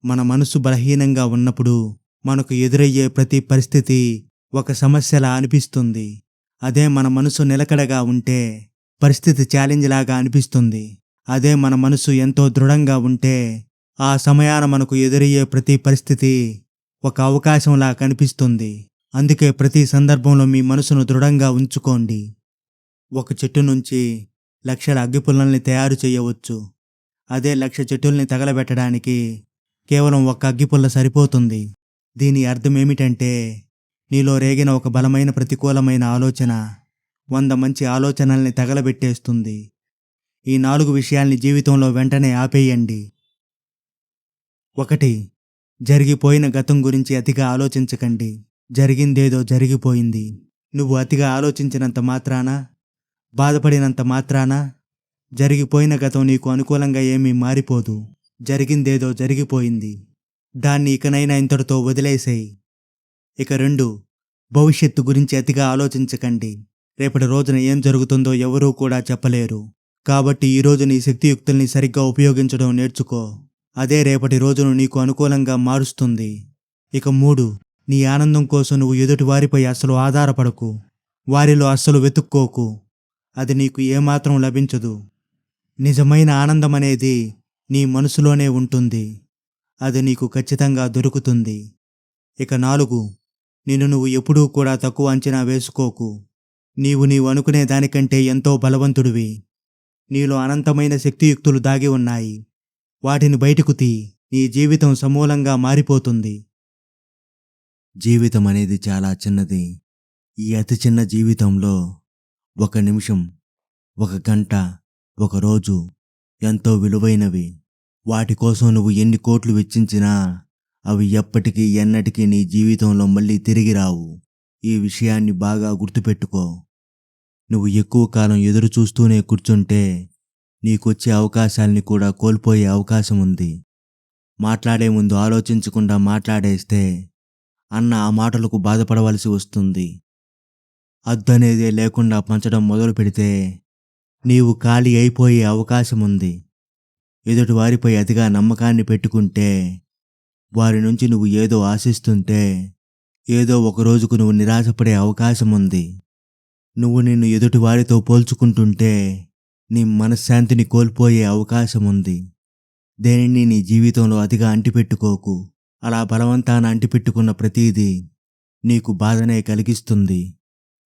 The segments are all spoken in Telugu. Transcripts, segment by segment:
మన మనసు బలహీనంగా ఉన్నప్పుడు మనకు ఎదురయ్యే ప్రతి పరిస్థితి ఒక సమస్యలా అనిపిస్తుంది. అదే మన మనసు నిలకడగా ఉంటే పరిస్థితి ఛాలెంజ్ లాగా అనిపిస్తుంది. అదే మన మనసు ఎంతో దృఢంగా ఉంటే ఆ సమయాన మనకు ఎదురయ్యే ప్రతి పరిస్థితి ఒక అవకాశంలా కనిపిస్తుంది. అందుకే ప్రతి సందర్భంలో మీ మనసును దృఢంగా ఉంచుకోండి. ఒక చెట్టు నుంచి లక్షల అగ్గిపుల్లల్ని తయారు చేయవచ్చు. అదే 1,00,000 చెట్టుల్ని తగలబెట్టడానికి కేవలం ఒక్క అగ్గిపుల్ల సరిపోతుంది. దీని అర్థం ఏమిటంటే, నీలో రేగిన ఒక బలమైన ప్రతికూలమైన ఆలోచన 100 మంచి ఆలోచనల్ని తగలబెట్టేస్తుంది. ఈ 4 విషయాల్ని జీవితంలో వెంటనే ఆపేయండి. 1. జరిగిపోయిన గతం గురించి అతిగా ఆలోచించకండి. జరిగిందేదో జరిగిపోయింది. నువ్వు అతిగా ఆలోచించినంత మాత్రాన, బాధపడినంత మాత్రాన జరిగిపోయిన గతం నీకు అనుకూలంగా ఏమీ మారిపోదు. జరిగిందేదో జరిగిపోయింది. దాన్ని ఇకనైనా ఇంతటితో వదిలేసేయ్. ఇక 2. భవిష్యత్తు గురించి అతిగా ఆలోచించకండి. రేపటి రోజున ఏం జరుగుతుందో ఎవరూ కూడా చెప్పలేరు. కాబట్టి ఈరోజు నీ శక్తియుక్తుల్ని సరిగ్గా ఉపయోగించడం నేర్చుకో. అదే రేపటి రోజును నీకు అనుకూలంగా మారుస్తుంది. ఇక 3. నీ ఆనందం కోసం నువ్వు ఎదుటి వారిపై అస్సలు ఆధారపడకు. వారిలో అస్సలు వెతుక్కోకు. అది నీకు ఏమాత్రం లభించదు. నిజమైన ఆనందం అనేది నీ మనసులోనే ఉంటుంది. అది నీకు ఖచ్చితంగా దొరుకుతుంది. ఇక 4. నిన్ను నువ్వు ఎప్పుడూ కూడా తక్కువ అంచనా వేసుకోకు. నీవు అనుకునే దానికంటే ఎంతో బలవంతుడివి. నీలో అనంతమైన శక్తియుక్తులు దాగి ఉన్నాయి. వాటిని బయటకు తీ. నీ జీవితం సమూలంగా మారిపోతుంది. జీవితం అనేది చాలా చిన్నది. ఈ అతి చిన్న జీవితంలో 1 నిమిషం, 1 గంట, 1 రోజు ఎంతో విలువైనవి. వాటి కోసం నువ్వు ఎన్ని కోట్లు వెచ్చించినా అవి ఎప్పటికీ ఎన్నటికీ నీ జీవితంలో మళ్ళీ తిరిగి రావు. ఈ విషయాన్ని బాగా గుర్తుపెట్టుకో. నువ్వు ఎక్కువ కాలం ఎదురు చూస్తూనే కూర్చుంటే నీకొచ్చే అవకాశాల్ని కూడా కోల్పోయే అవకాశం ఉంది. మాట్లాడే ముందు ఆలోచించకుండా మాట్లాడేస్తే అన్న ఆ మాటలకు బాధపడవలసి వస్తుంది. అద్దనేదే లేకుండా పంచడం మొదలు పెడితే నీవు ఖాళీ అయిపోయే అవకాశం ఉంది. ఎదుటి వారిపై అతిగా నమ్మకాన్ని పెట్టుకుంటే, వారి నుంచి నువ్వు ఏదో ఆశిస్తుంటే ఏదో ఒక రోజుకు నువ్వు నిరాశపడే అవకాశం ఉంది. నువ్వు నిన్ను ఎదుటి వారితో పోల్చుకుంటుంటే నీ మనశ్శాంతిని కోల్పోయే అవకాశం ఉంది. దేనిని నీ జీవితంలో అతిగా అంటిపెట్టుకోకు. అలా బలవంతాన అంటిపెట్టుకున్న ప్రతీదీ నీకు బాధనే కలిగిస్తుంది.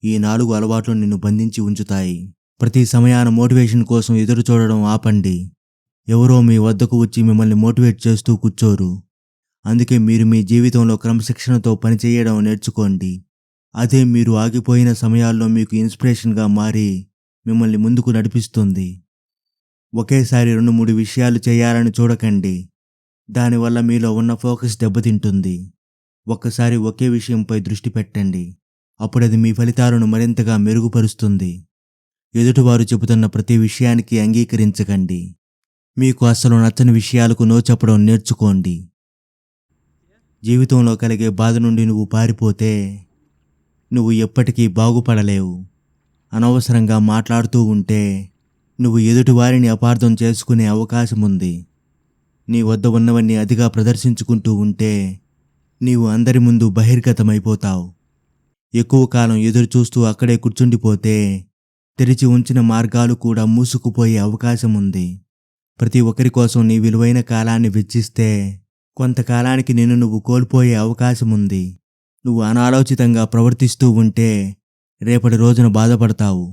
ఈ 4 అలవాట్లు నిన్ను బంధించి ఉంచుతాయి. ప్రతి సమయాన మోటివేషన్ కోసం ఎదురు చూడడం ఆపండి. ఎవరో మీ వద్దకు వచ్చి మిమ్మల్ని మోటివేట్ చేస్తూ కూర్చోరు. అందుకే మీరు మీ జీవితంలో క్రమశిక్షణతో పనిచేయడం నేర్చుకోండి. అదే మీరు ఆగిపోయిన సమయాల్లో మీకు ఇన్స్పిరేషన్గా మారి మిమ్మల్ని ముందుకు నడిపిస్తుంది. ఒకేసారి 2-3 విషయాలు చేయాలని చూడకండి. దానివల్ల మీలో ఉన్న ఫోకస్ దెబ్బతింటుంది. ఒక్కసారి ఒకే విషయంపై దృష్టి పెట్టండి. అప్పుడది మీ ఫలితాలను మరింతగా మెరుగుపరుస్తుంది. ఎదుటివారు చెబుతున్న ప్రతి విషయానికి అంగీకరించకండి. మీకు అస్సలు నచ్చని విషయాలకు నో చెప్పడం నేర్చుకోండి. జీవితంలో కలిగే బాధ నుండి నువ్వు పారిపోతే నువ్వు ఎప్పటికీ బాగుపడలేవు. అనవసరంగా మాట్లాడుతూ ఉంటే నువ్వు ఎదుటి వారిని అపార్థం చేసుకునే అవకాశం ఉంది. నీ వద్ద ఉన్నవన్నీ అతిగా ప్రదర్శించుకుంటూ ఉంటే నీవు అందరి ముందు బహిర్గతమైపోతావు. ఎక్కువ కాలం ఎదురు చూస్తూ అక్కడే కూర్చుండిపోతే తెరిచి ఉంచిన మార్గాలు కూడా మూసుకుపోయే అవకాశం ఉంది. ప్రతి ఒక్కరి కోసం నీ విలువైన కాలాన్ని వెచ్చిస్తే కొంతకాలానికి నిన్ను నువ్వు కోల్పోయే అవకాశం ఉంది. నువ్వు అనాలోచితంగా ప్రవర్తిస్తూ ఉంటే రేపటి రోజున బాధపడతావు.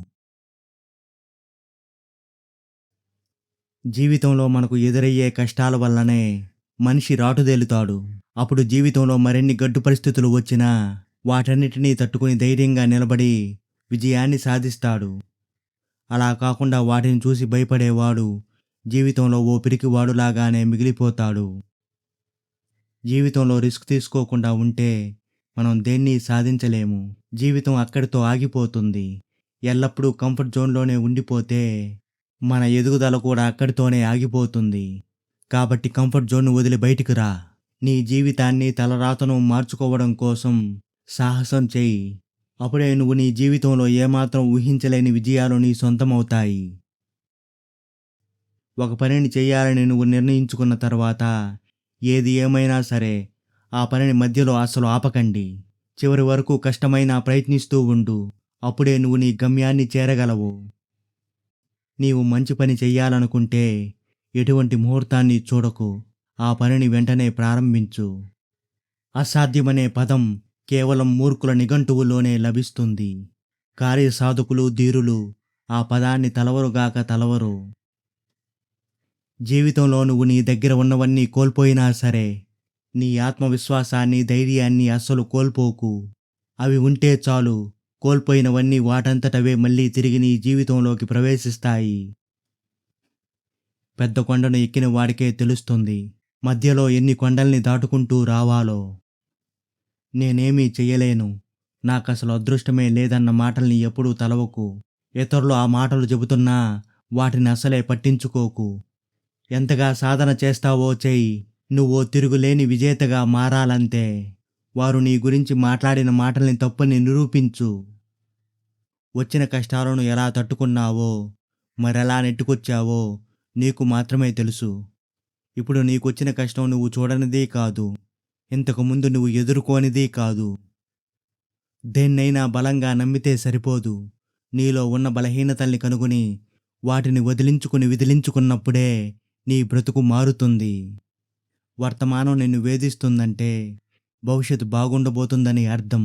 జీవితంలో మనకు ఎదురయ్యే కష్టాల వల్లనే మనిషి రాటుదేలుతాడు. అప్పుడు జీవితంలో మరిన్ని గడ్డు పరిస్థితులు వచ్చినా వాటన్నిటినీ తట్టుకుని ధైర్యంగా నిలబడి విజయాన్ని సాధిస్తాడు. అలా కాకుండా వాటిని చూసి భయపడేవాడు జీవితంలో ఓ పిరికివాడులాగానే మిగిలిపోతాడు. జీవితంలో రిస్క్ తీసుకోకుండా ఉంటే మనం దేన్ని సాధించలేము. జీవితం అక్కడితో ఆగిపోతుంది. ఎల్లప్పుడూ కంఫర్ట్ జోన్లోనే ఉండిపోతే మన ఎదుగుదల కూడా అక్కడితోనే ఆగిపోతుంది. కాబట్టి కంఫర్ట్ జోన్ను వదిలి బయటికి రా. నీ జీవితాన్ని తలరాతను మార్చుకోవడం కోసం సాహసం చెయ్యి. అప్పుడే నువ్వు నీ జీవితంలో ఏమాత్రం ఊహించలేని విజయాలు నీ సొంతమవుతాయి. ఒక పనిని చేయాలని నువ్వు నిర్ణయించుకున్న తర్వాత ఏది ఏమైనా సరే ఆ పనిని మధ్యలో అస్సలు ఆపకండి. చివరి వరకు కష్టమైనా ప్రయత్నిస్తూ ఉండు. అప్పుడే నువ్వు నీ గమ్యాన్ని చేరగలవు. నీవు మంచి పని చెయ్యాలనుకుంటే ఎటువంటి ముహూర్తాన్ని చూడకు. ఆ పనిని వెంటనే ప్రారంభించు. అసాధ్యమనే పదం కేవలం మూర్ఖుల నిఘంటువులోనే లభిస్తుంది. కార్యసాధకులు, ధీరులు ఆ పదాన్ని తలవరుగాక తలవరు. జీవితంలో నువ్వు నీ దగ్గర ఉన్నవన్నీ కోల్పోయినా సరే, నీ ఆత్మవిశ్వాసాన్ని, ధైర్యాన్ని అస్సలు కోల్పోకు. అవి ఉంటే చాలు, కోల్పోయినవన్నీ వాటంతటవే మళ్ళీ తిరిగి నీ జీవితంలోకి ప్రవేశిస్తాయి. పెద్ద కొండను ఎక్కిన వాడికే తెలుస్తుంది మధ్యలో ఎన్ని కొండల్ని దాటుకుంటూ రావాలో. నేనేమీ చెయ్యలేను, నాకసలు అదృష్టమే లేదన్న మాటల్ని ఎప్పుడూ తలవకు. ఇతరులు ఆ మాటలు చెబుతున్నా వాటిని అసలే పట్టించుకోకు. ఎంతగా సాధన చేస్తావో చెయ్యి, నువ్వో తిరుగులేని విజేతగా మారాలంతే. వారు నీ గురించి మాట్లాడిన మాటల్ని తప్పని నిరూపించు. వచ్చిన కష్టాలను ఎలా తట్టుకున్నావో, మరెలా నెట్టుకొచ్చావో నీకు మాత్రమే తెలుసు. ఇప్పుడు నీకొచ్చిన కష్టం నువ్వు చూడనిదే కాదు, ఇంతకుముందు నువ్వు ఎదుర్కోనిదే కాదు. దేన్నైనా బలంగా నమ్మితే సరిపోదు. నీలో ఉన్న బలహీనతల్ని కనుగొని వాటిని విదిలించుకున్నప్పుడే నీ బ్రతుకు మారుతుంది. వర్తమానం నిన్ను వేధిస్తుందంటే భవిష్యత్తు బాగుండబోతుందని అర్థం.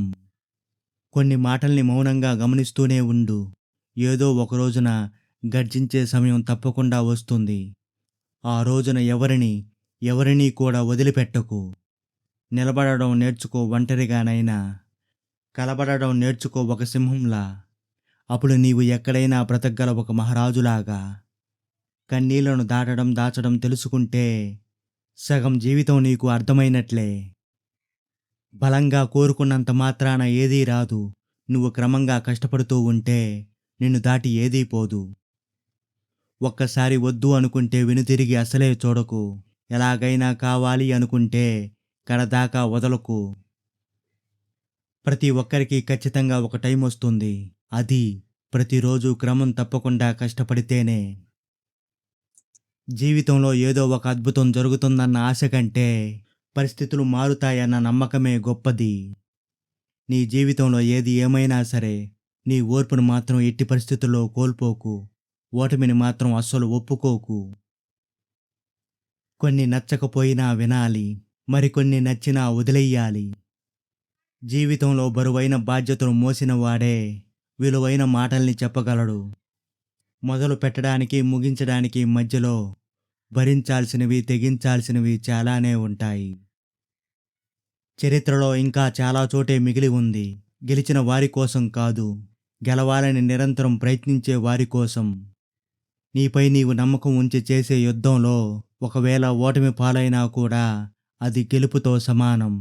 కొన్ని మాటల్ని మౌనంగా గమనిస్తూనే ఉండు. ఏదో ఒక రోజున గర్జించే సమయం తప్పకుండా వస్తుంది. ఆ రోజున ఎవరినీ కూడా వదిలిపెట్టకు. నిలబడడం నేర్చుకో ఒంటరిగానైనా, కలబడడం నేర్చుకో ఒక సింహంలా. అప్పుడు నీవు ఎక్కడైనా బ్రతకగల ఒక మహారాజులాగా. కన్నీళ్లను దాచడం తెలుసుకుంటే సగం జీవితం నీకు అర్థమైనట్లే. బలంగా కోరుకున్నంత మాత్రాన ఏదీ రాదు. నువ్వు క్రమంగా కష్టపడుతూ ఉంటే నిన్ను దాటి ఏదీ పోదు. ఒక్కసారి వద్దు అనుకుంటే వెనుతిరిగి అసలే చూడకు. ఎలాగైనా కావాలి అనుకుంటే కడదాకా వదలకు. ప్రతి ఒక్కరికి ఖచ్చితంగా ఒక టైం వస్తుంది. అది ప్రతిరోజు క్రమం తప్పకుండా కష్టపడితేనే. జీవితంలో ఏదో ఒక అద్భుతం జరుగుతుందన్న ఆశ కంటే పరిస్థితులు మారుతాయన్న నమ్మకమే గొప్పది. నీ జీవితంలో ఏది ఏమైనా సరే, నీ ఓర్పును మాత్రం ఎట్టి పరిస్థితుల్లో కోల్పోకు. ఓటమిని మాత్రం అస్సలు ఒప్పుకోకు. కొన్ని నచ్చకపోయినా వినాలి, మరికొన్ని నచ్చినా వదిలెయ్యాలి. జీవితంలో బరువైన బాధ్యతను మోసిన వాడే విలువైన మాటల్ని చెప్పగలడు. మొదలు పెట్టడానికి, ముగించడానికి మధ్యలో భరించాల్సినవి, తెగించాల్సినవి చాలానే ఉంటాయి. చరిత్రలో ఇంకా చాలా చోటే మిగిలి ఉంది. గెలిచిన వారి కోసం కాదు, గెలవాలని నిరంతరం ప్రయత్నించే వారి కోసం. నీపై నీవు నమ్మకం ఉంచి చేసే యుద్ధంలో ఒకవేళ ఓటమి పాలైనా కూడా అది గెలుపుతో సమానం.